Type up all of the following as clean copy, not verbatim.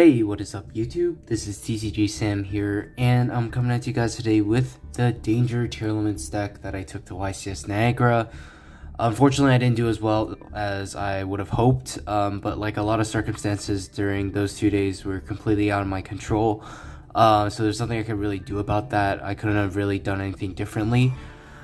Hey, what is up YouTube? This is Tcg Sam here, and I'm coming at you guys today with the Danger Tearlaments deck that I took to YCS Niagara. Unfortunately, I didn't do as well as I would have hoped, but like a lot of circumstances during those 2 days were completely out of my control. So there's nothing I can really do about that. I couldn't have really done anything differently.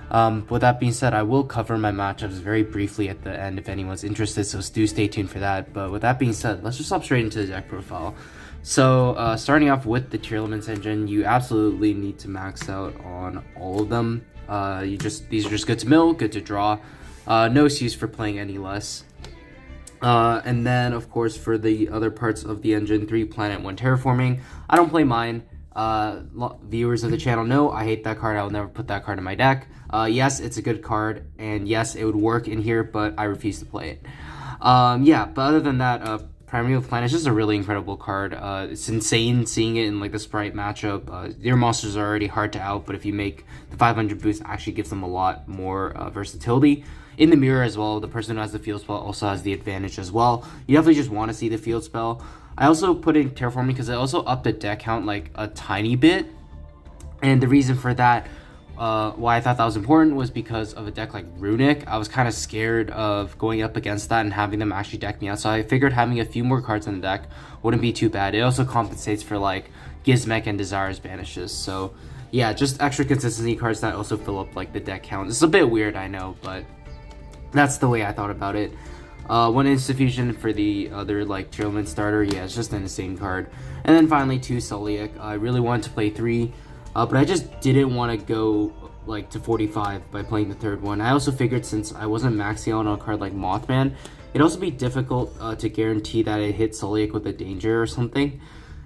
With that being said, I will cover my matchups very briefly at the end if anyone's interested, so do stay tuned for that. But with that being said, let's just hop straight into the deck profile. So starting off with the Tearlaments engine, you absolutely need to max out on all of them. These are just good to mill, good to draw. No excuse for playing any less. And then of course for the other parts of the engine, 3 planet, 1 terraforming. I don't play mine. Viewers of the channel know I hate that card. I will never put that card in my deck. Yes, it's a good card, and yes, it would work in here, but I refuse to play it. Yeah, but other than that, Primeval Planet is just a really incredible card. It's insane seeing it in like the Sprite matchup. Your monsters are already hard to out, but if you make the 500 boost, it actually gives them a lot more versatility. In the mirror as well, the person who has the field spell also has the advantage as well. You definitely just want to see the field spell. I also put in terraforming because it also upped the deck count like a tiny bit, and the reason for that, why I thought that was important, was because of a deck like Runic. I was kind of scared of going up against that and having them actually deck me out, so I figured having a few more cards in the deck wouldn't be too bad. It also compensates for like Gizmek and Desires banishes, so yeah, just extra consistency cards that also fill up like the deck count. It's a bit weird, I know, but that's the way I thought about it. 1 Institution for the other like Tearlament starter. Yeah, it's just an insane card. And then finally 2 Sulliek. I really wanted to play 3, but I just didn't want to go like to 45 by playing the 3rd one. I also figured since I wasn't maxing out on a card like Mothman, it'd also be difficult to guarantee that it hit Sulliek with a danger or something.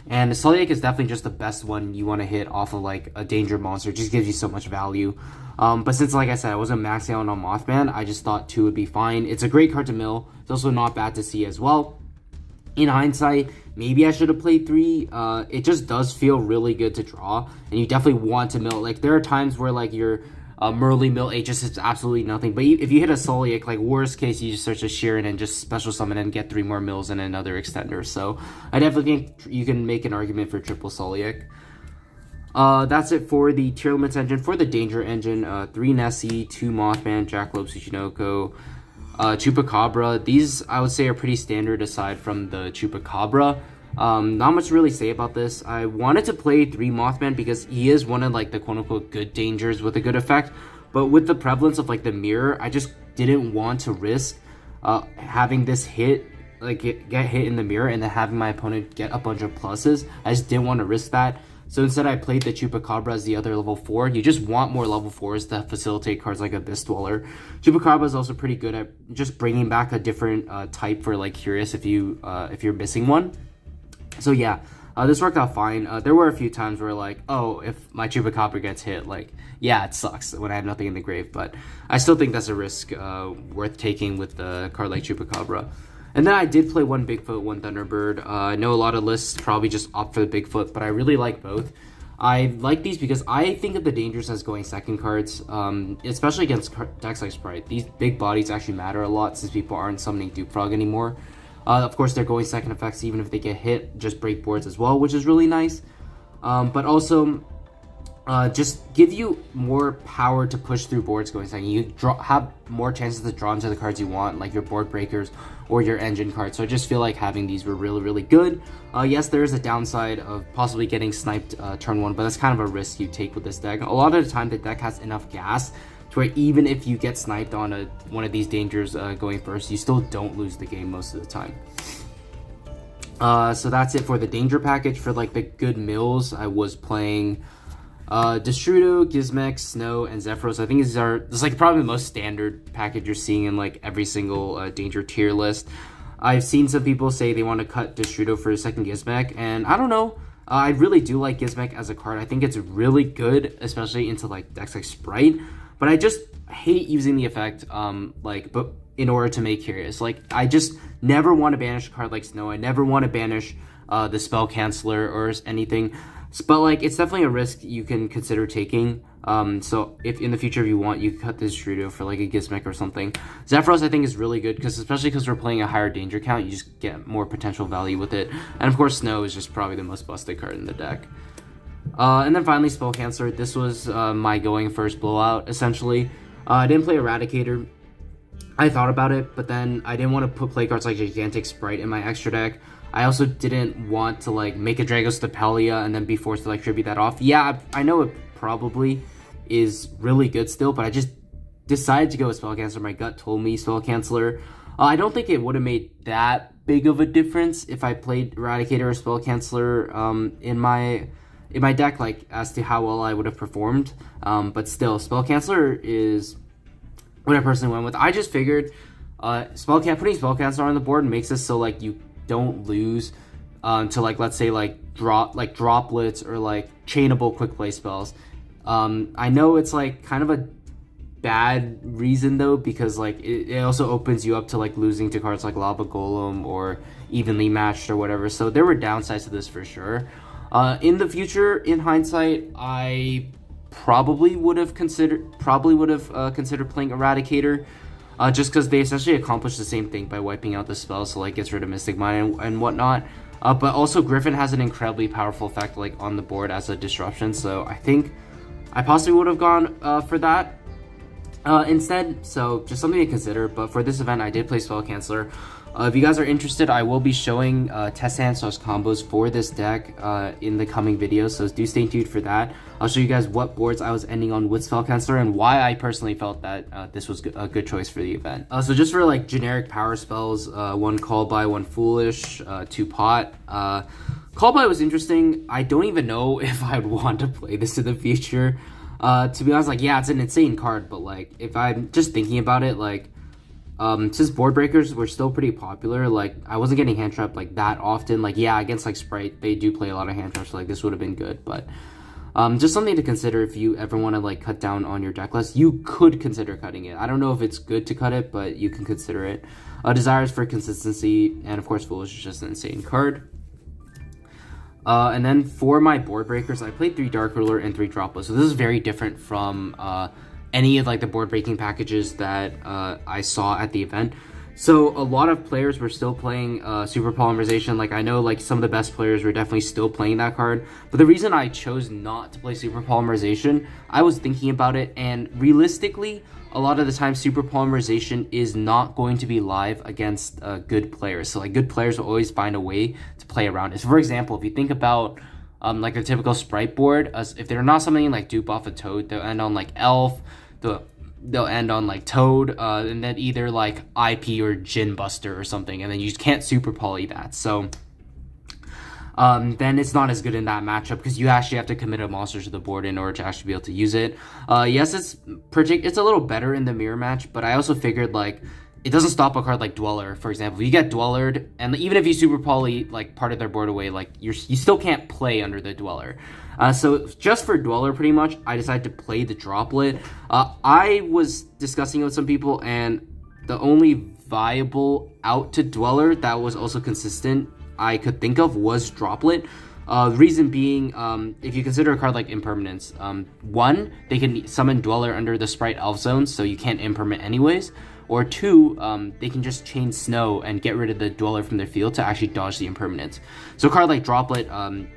And Sulliek is definitely just the best one you want to hit off of like a danger monster. It just gives you so much value. But since, like I said, I wasn't maxing out on Mothman, I just thought 2 would be fine. It's a great card to mill. It's also not bad to see as well. In hindsight, maybe I should have played 3. It just does feel really good to draw, and you definitely want to mill. Like, there are times where like your Merly mill 8 just hits absolutely nothing. But if you hit a Sulliek, like worst case, you just search a Sheeran and just special summon and get 3 more mills and another extender. So I definitely think you can make an argument for triple Sulliek. That's it for the Tearlaments engine. For the Danger engine, 3 Nessie, 2 Mothman, Jackalope, Tsuchinoko, Chupacabra. These, I would say, are pretty standard aside from the Chupacabra. Not much to really say about this. I wanted to play 3 Mothman because he is one of like the quote-unquote good dangers with a good effect, but with the prevalence of like the mirror, I just didn't want to risk having this hit, like get hit in the mirror and then having my opponent get a bunch of pluses. I just didn't want to risk that. So instead I played the Chupacabra as the other level 4. You just want more level 4s to facilitate cards like Abyss Dweller. Chupacabra is also pretty good at just bringing back a different type for like Curious if you're missing one. So yeah, this worked out fine. There were a few times where like, oh, if my Chupacabra gets hit, like, yeah, it sucks when I have nothing in the grave, but I still think that's a risk worth taking with the card like Chupacabra. And then I did play 1 Bigfoot, 1 Thunderbird. I know a lot of lists probably just opt for the Bigfoot, but I really like both. I like these because I think of the dangers as going second cards, especially against decks like Sprite. These big bodies actually matter a lot since people aren't summoning Duke Frog anymore. Of course, they're going second effects even if they get hit, just break boards as well, which is really nice. But also, just give you more power to push through boards going second. You have more chances to draw into the cards you want, like your board breakers or your engine cards. So I just feel like having these were really, really good. Yes, there is a downside of possibly getting sniped turn 1, but that's kind of a risk you take with this deck. A lot of the time, the deck has enough gas to where even if you get sniped on one of these dangers going first, you still don't lose the game most of the time. So that's it for the danger package. For like the good mills, I was playing Destrudo, Gizmek, Snow, and Zephyros. I think this is like probably the most standard package you're seeing in like every single danger tier list. I've seen some people say they want to cut Destrudo for a second Gizmek, and I don't know. I really do like Gizmek as a card. I think it's really good, especially into like decks like Sprite. But I just hate using the effect, but in order to make Curious. Like, I just never want to banish a card like Snow. I never want to banish the spell canceller or anything. But like, it's definitely a risk you can consider taking. So if in the future if you want, you can cut this Yugioh for like a Gizmek or something. Zephyros I think is really good especially because we're playing a higher danger count, you just get more potential value with it. And of course Snow is just probably the most busted card in the deck. And then finally Spell Canceller. This was my going first blowout essentially. I didn't play Eradicator. I thought about it, but then I didn't want to play cards like Gigantic Sprite in my extra deck. I also didn't want to like make a Dragos Stapelia and then be forced to like tribute that off. Yeah, I know it probably is really good still, but I just decided to go with Spell Canceller. My gut told me Spell Canceller. I don't think it would have made that big of a difference if I played Eradicator or Spell Canceller in my deck, like as to how well I would have performed. But still, Spell Canceller is what I personally went with. I just figured putting Spell Canceller on the board makes it so like you don't lose to like, let's say like droplets or like chainable quick play spells. I know it's like kind of a bad reason though, because like it also opens you up to like losing to cards like Lava Golem or Evenly Matched or whatever. So there were downsides to this for sure. In the future, in hindsight, I probably would have considered playing Eradicator. Just because they essentially accomplish the same thing by wiping out the spell, so like gets rid of Mystic Mine and whatnot. But also Griffin has an incredibly powerful effect like on the board as a disruption, so I think I possibly would have gone for that instead. So just something to consider. But for this event, I did play Spell Canceller. If you guys are interested, I will be showing test hands combos for this deck in the coming videos, so do stay tuned for that. I'll show you guys what boards I was ending on with Spell Canceller and why I personally felt that this was a good choice for the event. So just for like generic power spells, 1 Call By, 1 Foolish, 2 Pot. Call By was interesting. I don't even know if I'd want to play this in the future. To be honest, like, yeah, it's an insane card, but like if I'm just thinking about it, like since board breakers were still pretty popular, like I wasn't getting hand trapped like that often. Like, yeah, against like Sprite, they do play a lot of hand traps, so like this would have been good. But just something to consider if you ever want to like cut down on your deck list. You could consider cutting it. I don't know if it's good to cut it, but you can consider it. Desires for consistency, and of course Foolish is just an insane card. And then for my board breakers, I played 3 Dark Ruler and 3 Droplet. So this is very different from any of like the board breaking packages that I saw at the event. So a lot of players were still playing Super Polymerization. Like I know like some of the best players were definitely still playing that card. But the reason I chose not to play Super Polymerization, I was thinking about it, and realistically, a lot of the time Super Polymerization is not going to be live against good players. So like good players will always find a way to play around it. So for example, if you think about like the typical Sprite board, if they're not something like dupe off a Toad, they'll end on like Elf, they'll end on like Toad, and then either like IP or Djinn Buster or something, and then you just can't Super Poly that. So then it's not as good in that matchup because you actually have to commit a monster to the board in order to actually be able to use it. Yes, it's a little better in the mirror match, but I also figured like it doesn't stop a card like Dweller, for example. If you get Dwellered, and even if you Super Poly like part of their board away, like you still can't play under the Dweller. So just for Dweller, pretty much, I decided to play the Droplet. I was discussing it with some people, and the only viable out to Dweller that was also consistent I could think of was Droplet. The reason being, if you consider a card like Impermanence, 1, they can summon Dweller under the Sprite Elf Zone, so you can't Impermanent anyways. Or 2, they can just chain Snow and get rid of the Dweller from their field to actually dodge the Impermanence. So a card like Droplet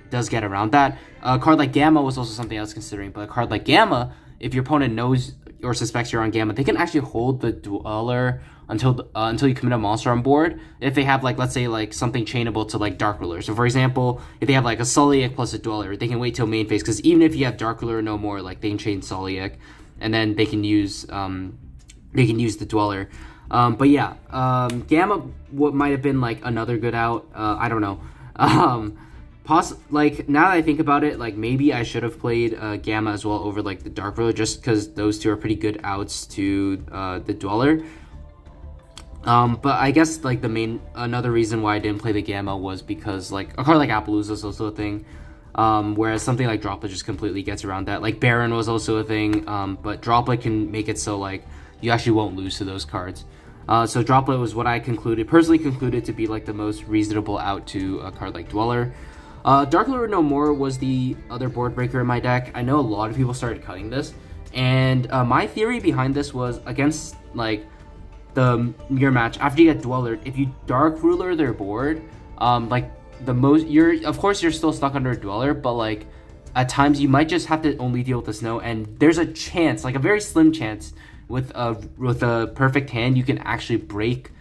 does get around that. A card like Gamma was also something I was considering, but a card like Gamma, if your opponent knows or suspects you're on Gamma, they can actually hold the Dweller until you commit a monster on board, if they have like, let's say like something chainable to like Dark Ruler. So for example, if they have like a Sulliek plus a Dweller, they can wait till main phase, because even if you have Dark Ruler no more, like they can chain Sulliek, and then they can use the Dweller. But yeah, Gamma what might have been like another good out. I don't know. Like now that I think about it, like maybe I should have played Gamma as well over like the Dark Ruler, just because those two are pretty good outs to the Dweller. But I guess like another reason why I didn't play the Gamma was because like a card like Appaloosa is also a thing, whereas something like Droplet just completely gets around that. Like Baron was also a thing, but Droplet can make it so like you actually won't lose to those cards. So Droplet was what I personally concluded to be like the most reasonable out to a card like Dweller. Dark Lord No More was the other board breaker in my deck. I know a lot of people started cutting this, and my theory behind this was against like the mirror match. After you get Dweller, if you Dark Ruler their board, like of course you're still stuck under a Dweller, but like at times you might just have to only deal with the snow, and there's a chance, like a very slim chance, with a perfect hand you can actually break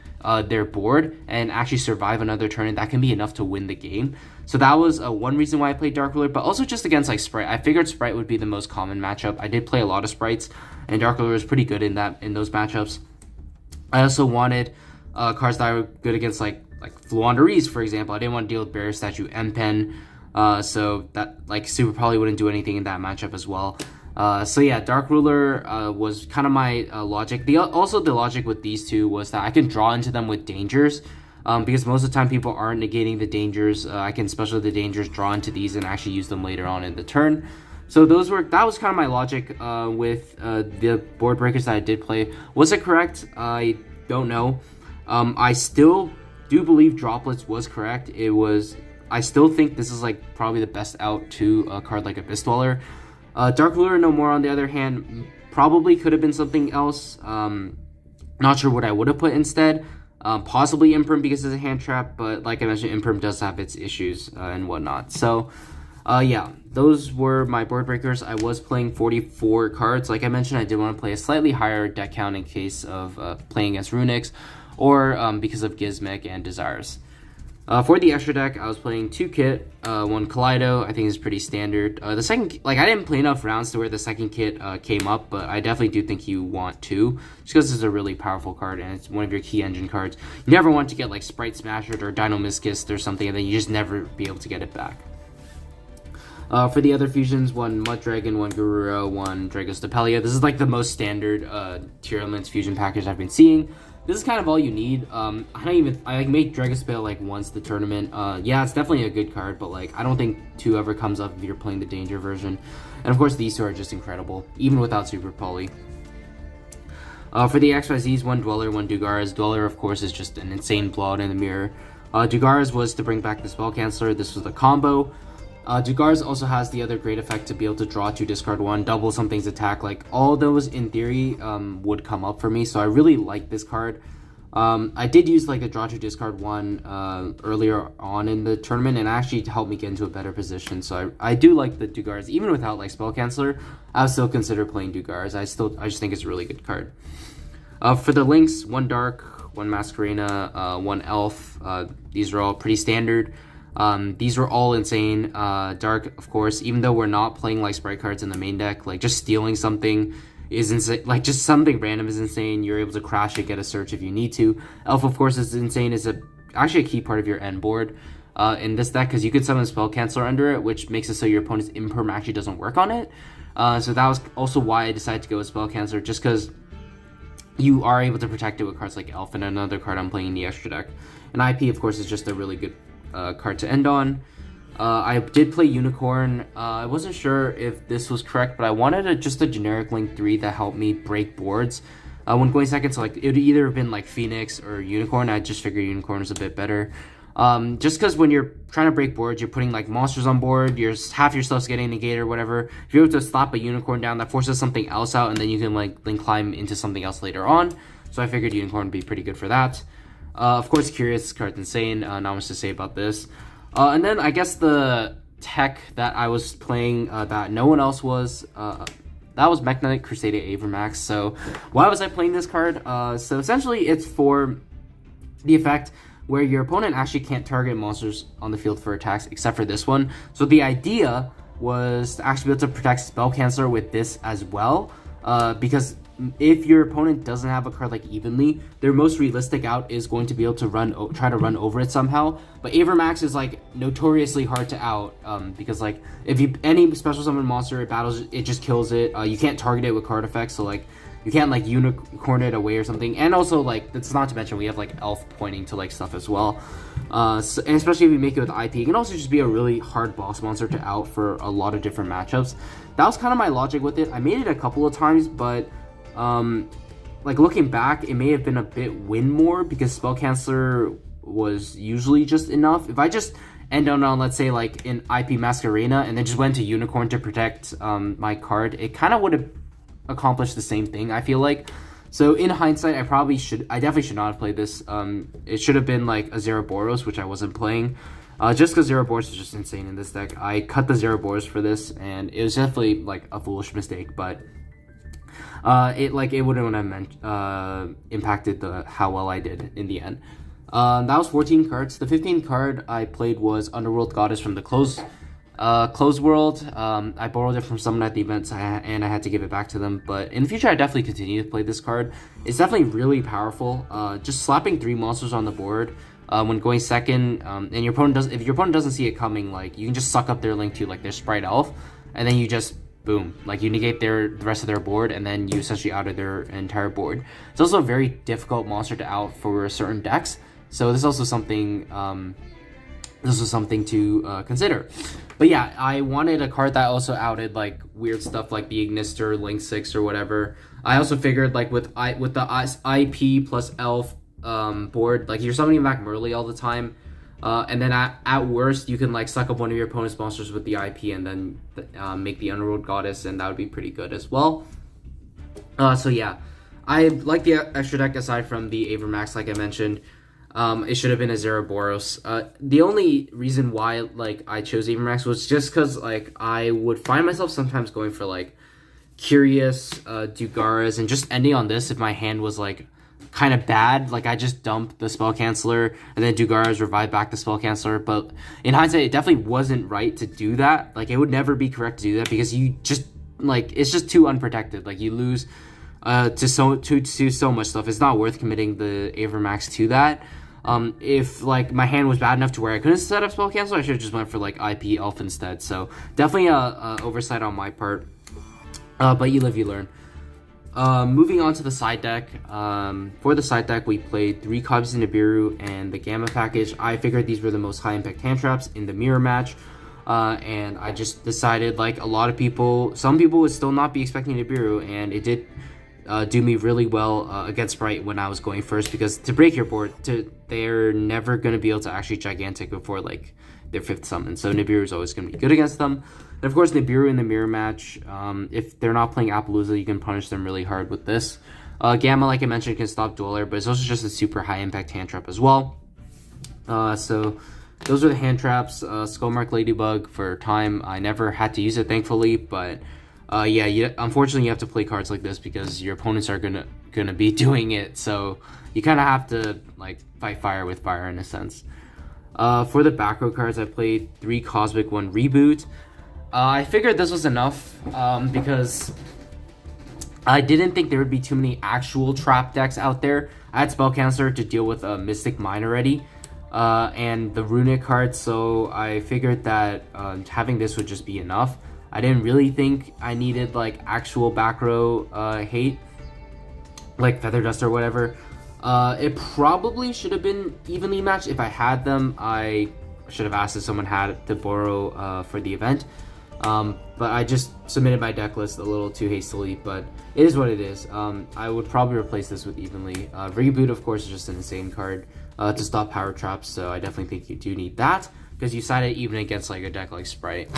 their board and actually survive another turn, and that can be enough to win the game. So that was one reason why I played Dark Ruler, but also just against like Sprite. I figured Sprite would be the most common matchup. I did play a lot of Sprites, and Dark Ruler was pretty good in those matchups. I also wanted cards that were good against like Fluandereeze, for example. I didn't want to deal with Barrier Statue M-Pen, so that like Super probably wouldn't do anything in that matchup as well. So yeah, Dark Ruler was kind of my logic. Also the logic with these two was that I can draw into them with dangers, because most of the time people aren't negating the dangers. I can special the dangers, draw into these, and actually use them later on in the turn. So that was kind of my logic with the board breakers that I did play. Was it correct? I don't know. I still do believe Droplets was correct. I still think this is like probably the best out to a card like Abyss Dweller. Dark Ruler No More, on the other hand, probably could have been something else. Not sure what I would have put instead. Possibly Imperm because it's a hand trap, but like I mentioned, Imperm does have its issues and whatnot. So yeah, those were my board breakers. I was playing 44 cards. Like I mentioned, I did want to play a slightly higher deck count in case of playing against Runics, or because of Gizmek and Desires. For the extra deck, I was playing 2 kit, 1 Kaleido. I think is pretty standard. The second, like I didn't play enough rounds to where the second kit came up, but I definitely do think you want to, just because it's a really powerful card and it's one of your key engine cards. You never want to get like Sprite Smashed or Dino-Miscus or something, and then you just never be able to get it back. For the other fusions, 1 Mud Dragon, 1 Garura, 1 Dragostapelia. This is like the most standard Tearlaments fusion package I've been seeing. This is kind of all you need. I made Dragospale like once the tournament. Yeah, it's definitely a good card, but like I don't think 2 ever comes up if you're playing the Danger version. And of course, these 2 are just incredible, even without Super Poly. For the XYZs, 1 Dweller, 1 Dugaras. Dweller, of course, is just an insane blowout in the mirror. Dugaras was to bring back the Spell Canceller. This was the combo. Dugaras also has the other great effect to be able to draw 2, discard 1, double something's attack. Like all those in theory would come up for me, so I really like this card. I did use like a draw 2, discard 1 earlier on in the tournament, and actually helped me get into a better position. So I do like the Dugaras, even without like Spell Canceller. I would still consider playing Dugaras. I just think it's a really good card. For the links, 1 Dark, 1 Masquerena, 1 Elf. These are all pretty standard. These were all insane. Dark, of course, even though we're not playing like Sprite cards in the main deck, like just stealing something is insane. Like just something random is insane. You're able to crash it, get a search if you need to. Elf, of course, is insane. It's actually a key part of your end board in this deck, because you could summon Spell Canceller under it, which makes it so your opponent's Imperm actually doesn't work on it. So that was also why I decided to go with Spell Canceller, just because you are able to protect it with cards like Elf and another card I'm playing in the extra deck. And IP, of course, is just a really good card to end on. I did play Unicorn. I wasn't sure if this was correct, but I wanted just a generic Link 3 that helped me break boards when going second. So like it would either have been like Phoenix or Unicorn. I just figured Unicorn was a bit better. Just because when you're trying to break boards, you're putting like monsters on board, half your stuff's getting negated or whatever. If you're able to slap a Unicorn down, that forces something else out, and then you can like then climb into something else later on. So I figured Unicorn would be pretty good for that. Of course, Curious card's insane. Not much to say about this. And then I guess the tech that I was playing that no one else was, that was Mekk-Knight Crusader Avermax. So why was I playing this card? So essentially it's for the effect where your opponent actually can't target monsters on the field for attacks except for this one. So the idea was to actually be able to protect Spell Canceller with this as well, because if your opponent doesn't have a card like Evenly, their most realistic out is going to be able to try to run over it somehow. But Avermax is like notoriously hard to out, because like if any special summon monster it battles, it just kills it. You can't target it with card effects, so like you can't like unicorn it away or something. And also like that's not to mention we have like Elf pointing to like stuff as well. And especially if you make it with IP, it can also just be a really hard boss monster to out for a lot of different matchups. That was kind of my logic with it. I made it a couple of times, but like looking back, it may have been a bit win more because Spell Canceller was usually just enough. If I just end on let's say like in IP Masquerena and then just went to Unicorn to protect my card, it kind of would have accomplished the same thing, I feel like. So in hindsight, I definitely should not have played this. It should have been like a Zeraboros, which I wasn't playing. Just because Zeraboros is just insane in this deck. I cut the Zeraboros for this, and it was definitely like a foolish mistake, but it wouldn't have impacted how well I did in the end. That was 14 cards. The 15th card I played was Underworld Goddess from the Close World. I borrowed it from someone at the event, and I had to give it back to them. But in the future, I definitely continue to play this card. It's definitely really powerful. Just slapping 3 monsters on the board when going second, and if your opponent doesn't see it coming, like you can just suck up their link to like their Sprite Elf, and then you just boom, like you negate the rest of their board, and then you essentially outed their entire board. It's also a very difficult monster to out for certain decks, so this is also something. This was something to consider. But yeah, I wanted a card that also outed like weird stuff like the Ignister, Link 6 or whatever. I also figured like with the IP plus Elf board, like you're summoning back Merly all the time. And then at worst, you can like suck up one of your opponent's monsters with the IP and then make the Underworld Goddess, and that would be pretty good as well. So yeah, I like the extra deck aside from the Avermax, like I mentioned. It should have been a Zeraboros. The only reason why like I chose Avermax was just because like I would find myself sometimes going for like Curious, Dugaras, and just ending on this if my hand was like kind of bad. Like I just dumped the Spell Canceller and then Dugaras revive back the Spell Canceller. But in hindsight, it definitely wasn't right to do that. Like it would never be correct to do that because you just like it's just too unprotected. Like you lose to so much stuff. It's not worth committing the Avermax to that. If like my hand was bad enough to where I couldn't set up Spell Cancel, I should have just went for like IP Elf instead. So definitely a oversight on my part. But you live, you learn. Moving on to the side deck. For the side deck, we played 3 copies of Nibiru and the Gamma package. I figured these were the most high impact hand traps in the mirror match. And I just decided like some people would still not be expecting Nibiru, and it did do me really well against Sprite when I was going first, because to break your board, they're never going to be able to actually Gigantic before like their 5th summon, so Nibiru is always going to be good against them. And of course Nibiru in the mirror match, if they're not playing Appaloosa, you can punish them really hard with this. Gamma, like I mentioned, can stop Dweller, but it's also just a super high impact hand trap as well. So those are the hand traps. Skullmark Ladybug for time, I never had to use it thankfully, but unfortunately you have to play cards like this because your opponents are gonna be doing it, so you kind of have to like fight fire with fire in a sense. For the back row cards, I played 3 Cosmic 1 Reboot. I figured this was enough because I didn't think there would be too many actual trap decks out there. I had Spell Canceller to deal with a Mystic Mine already, and the Runic card, so I figured that having this would just be enough. I didn't really think I needed like actual back row hate, like Feather Dust or whatever. It probably should have been evenly matched. If I had them, I should have asked if someone had to borrow for the event. But I just submitted my deck list a little too hastily, but it is what it is. I would probably replace this with evenly. Reboot, of course, is just an insane card to stop power traps, so I definitely think you do need that, because you side it even against like a deck like Sprite.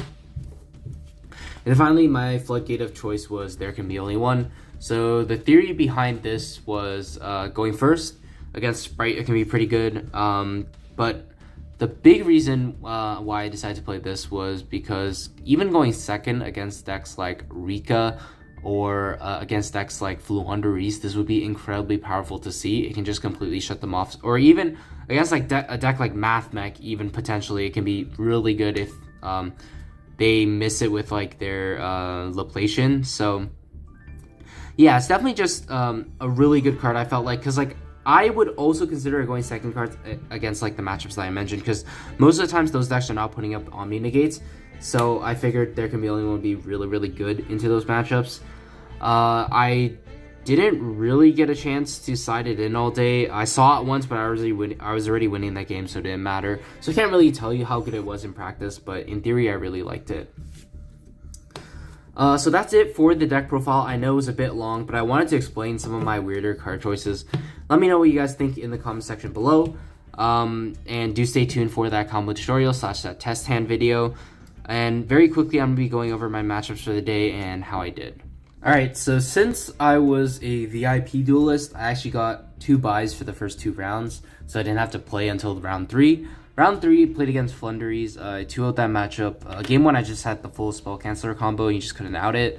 And then finally, my floodgate of choice was There Can Be Only One. So the theory behind this was going first against Sprite, it can be pretty good. But the big reason why I decided to play this was because even going second against decks like Rika or against decks like Fluundereese, this would be incredibly powerful to see. It can just completely shut them off. Or even against like a deck like Math Mech, even potentially, it can be really good if they miss it with like their Laplacian. So yeah, it's definitely just a really good card, I felt like, because like I would also consider going second cards against like the matchups that I mentioned, because most of the times those decks are not putting up Omni Negates, so I figured There Can Be Only One would be really, really good into those matchups. I didn't really get a chance to side it in all day. I saw it once, but I was already winning that game, so it didn't matter. So I can't really tell you how good it was in practice, but in theory, I really liked it. So that's it for the deck profile. I know it was a bit long, but I wanted to explain some of my weirder card choices. Let me know what you guys think in the comment section below. And do stay tuned for that combo tutorial / that test hand video. And very quickly, I'm going to be going over my matchups for the day and how I did. Alright, so since I was a VIP duelist, I actually got 2 buys for the first 2 rounds, so I didn't have to play until round 3. Round 3, played against Flunderies. I 2-0'd that matchup. Game 1, I just had the full spell canceller combo, and he just couldn't out it.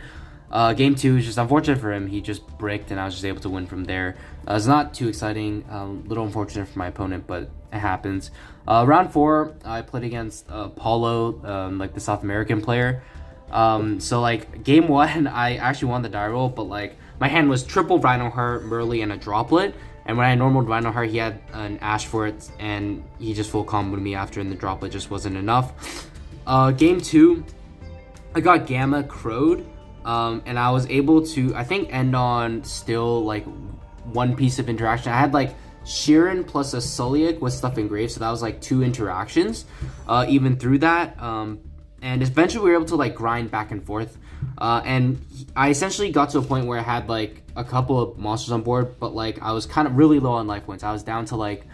Game 2 is just unfortunate for him. He just bricked, and I was just able to win from there. It's not too exciting, a little unfortunate for my opponent, but it happens. Round 4, I played against Paulo, like the South American player. So like game 1, I actually won the die roll, but like my hand was triple Rhino Heart, Merly, and a droplet. And when I normaled Rhino Heart, he had an Ash for it, and he just full comboed me after, and the droplet just wasn't enough. Game 2, I got Gamma Crowed, and I was able to, I think, end on still like 1 piece of interaction. I had like Sheeran plus a Sulliak with stuff engraved, so that was like 2 interactions, even through that. And eventually we were able to like grind back and forth. And I essentially got to a point where I had like a couple of monsters on board, but like I was kind of really low on life points. I was down to like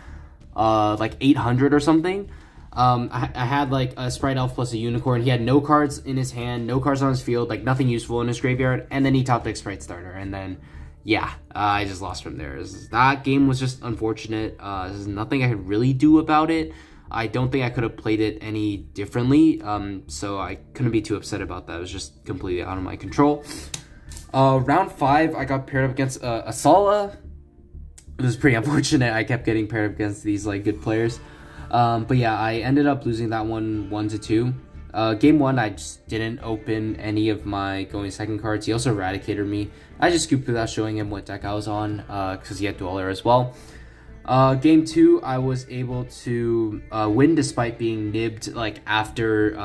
800 or something. I had like a Sprite Elf plus a Unicorn. He had no cards in his hand, no cards on his field, like nothing useful in his graveyard. And then he top deck Sprite Starter. And then, yeah, I just lost from there. That game was just unfortunate. There's nothing I could really do about it. I don't think I could have played it any differently, so I couldn't be too upset about that. It was just completely out of my control. Round 5, I got paired up against Asala. It was pretty unfortunate. I kept getting paired up against these like good players. But yeah, I ended up losing that one 1-2. Game 1, I just didn't open any of my going second cards. He also eradicated me. I just scooped without showing him what deck I was on, because he had Dweller as well. Game 2, I was able to win despite being nibbed like after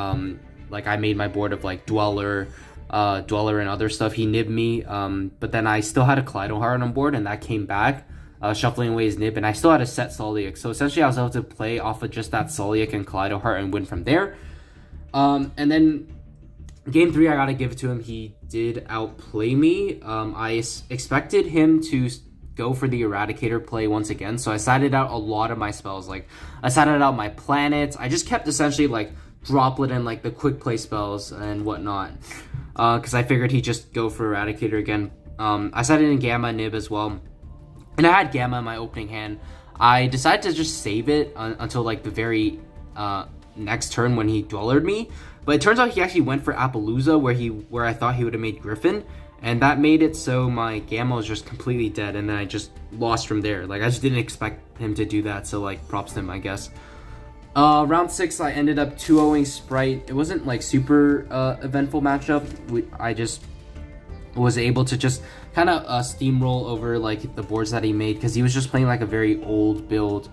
like I made my board of like Dweller and other stuff. He nibbed me, but then I still had a Kaleido Heart on board, and that came back, shuffling away his nib, and I still had a set Sulliak. So essentially I was able to play off of just that Sulliak and Kaleido Heart and win from there. And then Game 3, I gotta give it to him. He did outplay me. I expected him to go for the Eradicator play once again, so I sided out a lot of my spells. Like I sided out my planets. I just kept essentially like Droplet and like the quick play spells and whatnot, because I figured he'd just go for Eradicator again. I sided in Gamma Nib as well, and I had Gamma in my opening hand. I decided to just save it until like the very next turn when he Dwellered me, but it turns out he actually went for Appaloosa where I thought he would have made Griffin. And that made it so my Gamma was just completely dead, and then I just lost from there. Like, I just didn't expect him to do that, so, like, props to him, I guess. Round 6, I ended up 2-0ing Sprite. It wasn't, like, super eventful matchup. I just was able to just kind of steamroll over, like, the boards that he made, because he was just playing, like, a very old build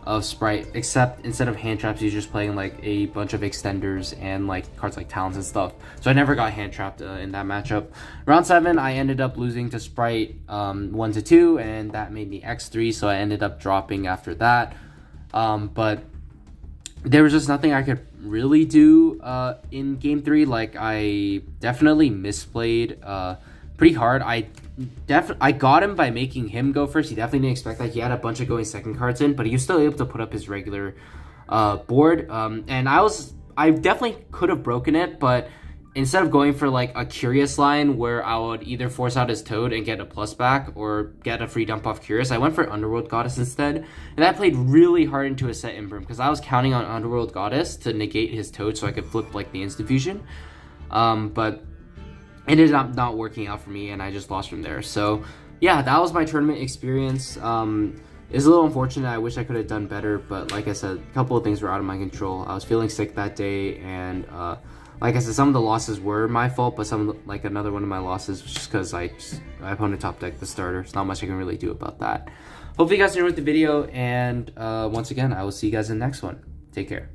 of Sprite, except instead of hand traps, he was just playing like a bunch of extenders and like cards like talents and stuff. So I never got hand trapped in that matchup. Round 7, I ended up losing to Sprite 1-2, and that made me X3, so I ended up dropping after that. But there was just nothing I could really do in game 3. Like, I definitely misplayed pretty hard. I got him by making him go first. He definitely didn't expect that. He had a bunch of going second cards in, but he was still able to put up his regular board. And I definitely could have broken it, but instead of going for like a Curious line where I would either force out his Toad and get a plus back or get a free dump off Curious, I went for Underworld Goddess instead. And that played really hard into a set Imperm, because I was counting on Underworld Goddess to negate his Toad so I could flip like the Instant Fusion. But it ended up not working out for me, and I just lost from there. So yeah, that was my tournament experience. It's a little unfortunate. I wish I could have done better, but like I said, a couple of things were out of my control. I was feeling sick that day, and like I said, some of the losses were my fault, but like another one of my losses was just because my opponent top decked the starter. There's not much I can really do about that. Hopefully you guys enjoyed the video, and once again, I will see you guys in the next one. Take care.